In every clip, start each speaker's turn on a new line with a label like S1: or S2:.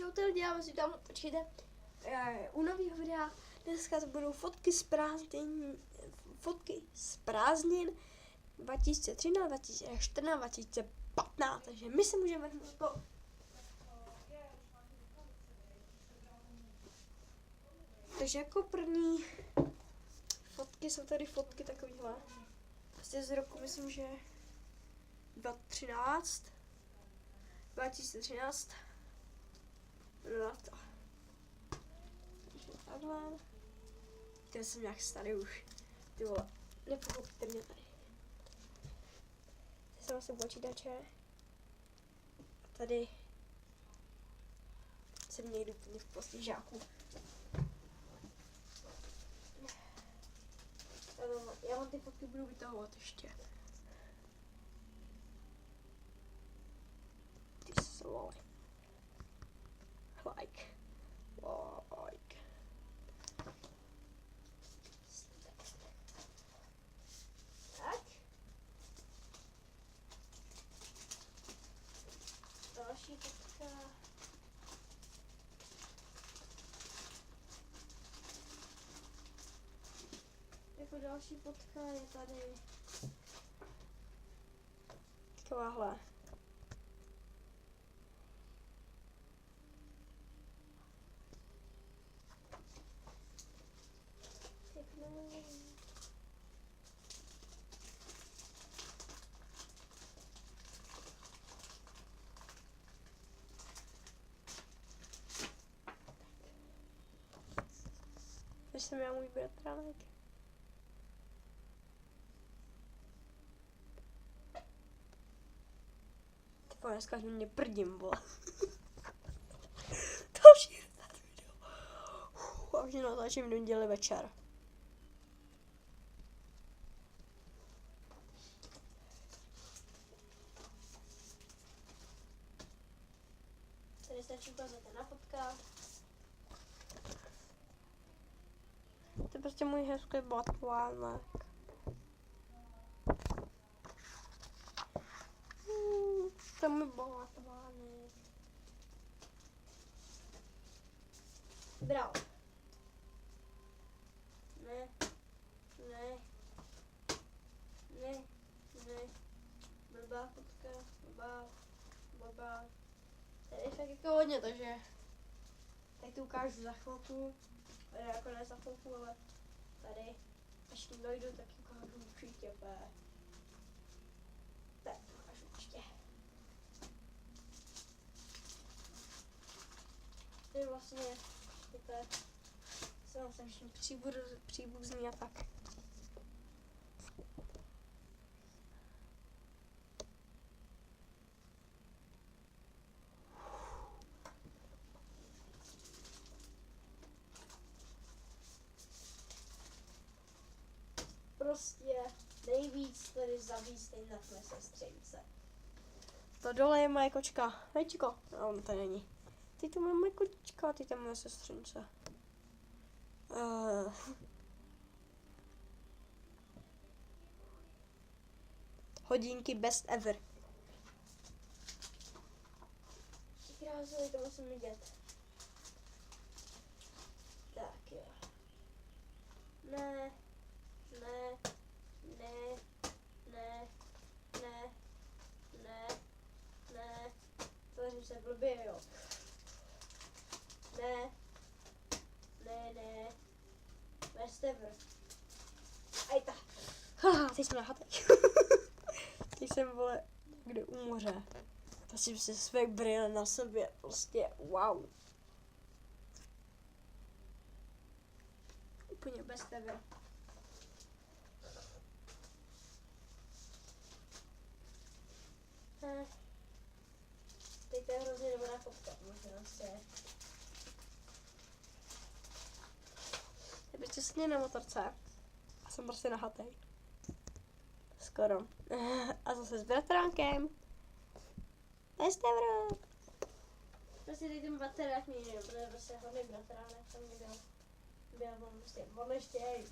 S1: Čau, děláme si tam, počkejte, u nového videa. Dneska to budou fotky z prázdnin 2013, 2014, 2015, takže my se můžeme vrhnout to. Takže jako první fotky jsou tady fotky takovýhle. Vlastně z roku, myslím, že 2013. No to. Takže takhle. Teď jsem nějak starý už. Ty vole, nepochopíte mě tady. Teď jsem asi počítače. A tady jsem někdy úplně v postižáku. Já vám ty fotky budu vytahovat ještě. Ty svole. Like. Tak. Další fotka. Jako další fotka je tady takováhle. Teď jsem já můj bratránek. Ty vole, dneska mě prdím, vole. To už je na video. A už natáčím v neděli večer. Tady stačí ukázat na fotkách. To je prostě můj hezký bratránek. To je můj bratránek. Bral. Ne. Blbá fotka. Blbá. Tady je fakt jako hodně, takže tak to ukážu za chvilku. Jako ne za chvilku, ale tady, až tím dojdu, tak ukážu určitě. Tak ukážu ještě. Tady vlastně, jsem všem příbuzný a tak. Prostě nejvíc tady zavístej na tvé sestřenice. To dole je moje kočka. Hejčko. No, on tady není. Ty to má moje kočka, ty tam moje sestřenice. Hodinky best ever. Ty krásy, to musím vidět. Tak jo. Ne. Tvořím se blbě, jo. Ne. Best ever. Ajta. Teď jsem na chatě. Teď jsem, vole, kde u moře. Pasím si své brýle na sobě. Prostě wow. Úplně best ever. Teď to je hrozně dobrá fotka, možná se. Já prostě sedím na motorce a jsem prostě nahatej. Skoro. A zase s bratránkem. Best ever. Prostě teď ten baterák mě nejde, protože prostě hodný bratránek tam mě byl prostě odleštěj.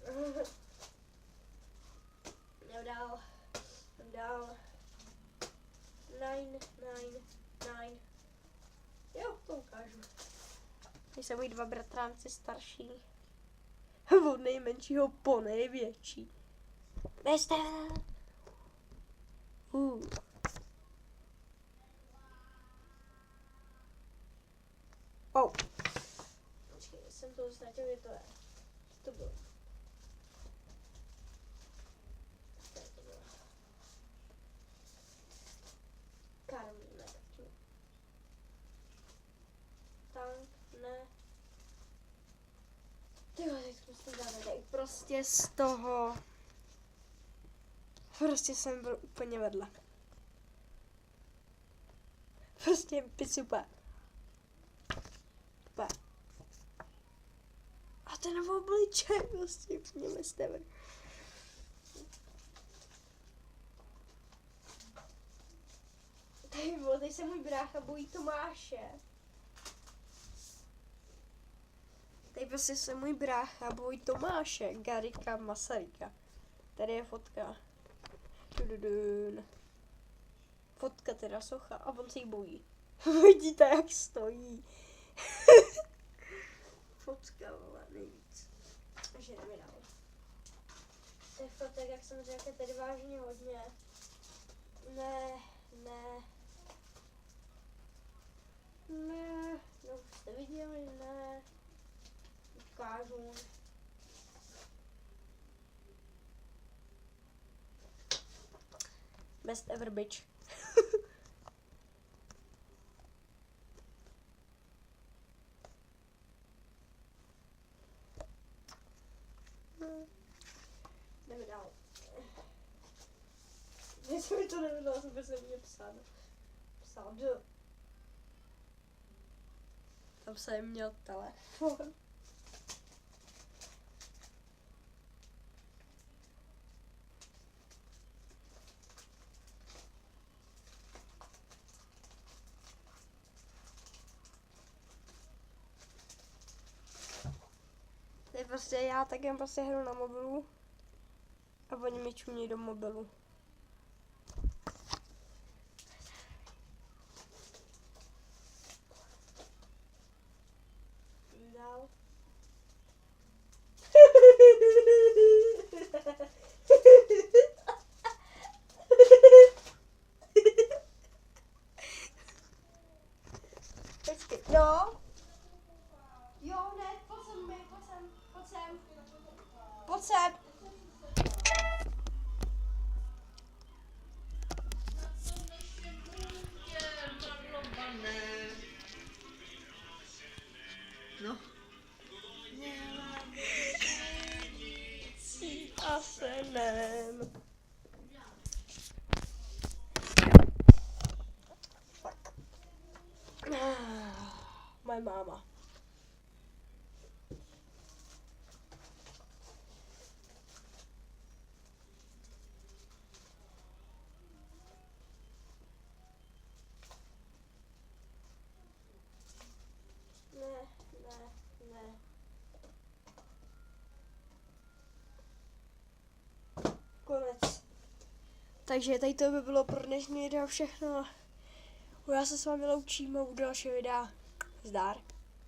S1: Jdem dál. 9. Jo, to ukážu. Jsou moji dva bratránci starší. Od nejmenšího po největší. Beste! Oh. Počkej, jsem to ztratil, kde to je. To bylo. Karmínek. Tank, ne. Tyjo, teď prostě závedej. Prostě z toho. Prostě jsem byl úplně vedle. Prostě picupa. A ten obličej prostě úplně mestever. Tady se můj brácha bojí Tomáše. Tady prostě se můj brácha bojí Tomáše, Garrigua Masaryka. Tady je fotka. Fotka teda socha a on se jí bojí. Vidíte, jak stojí. Fotka, vole, nejvíc. Že nevydal. Těch fotek, jak jsem řekl, tady vážně hodně. Ne, no jste viděli, ne. Ukážu. Best ever bitch. Nevydal. Když mi to nevydal, jsem bez mě psal. Tam jsem měl telefon. Teď prostě já tak jen prostě hru na mobilu a oni mi čumějí do mobilu. Dál. Počkej, jo? Jo, ne, pojď sem.
S2: No.
S1: A senem. Fuck. My mama. Ne. Konec. Takže tady to by bylo pro dnešní video všechno. Já se s vámi loučím a u dalšího videa. Zdar.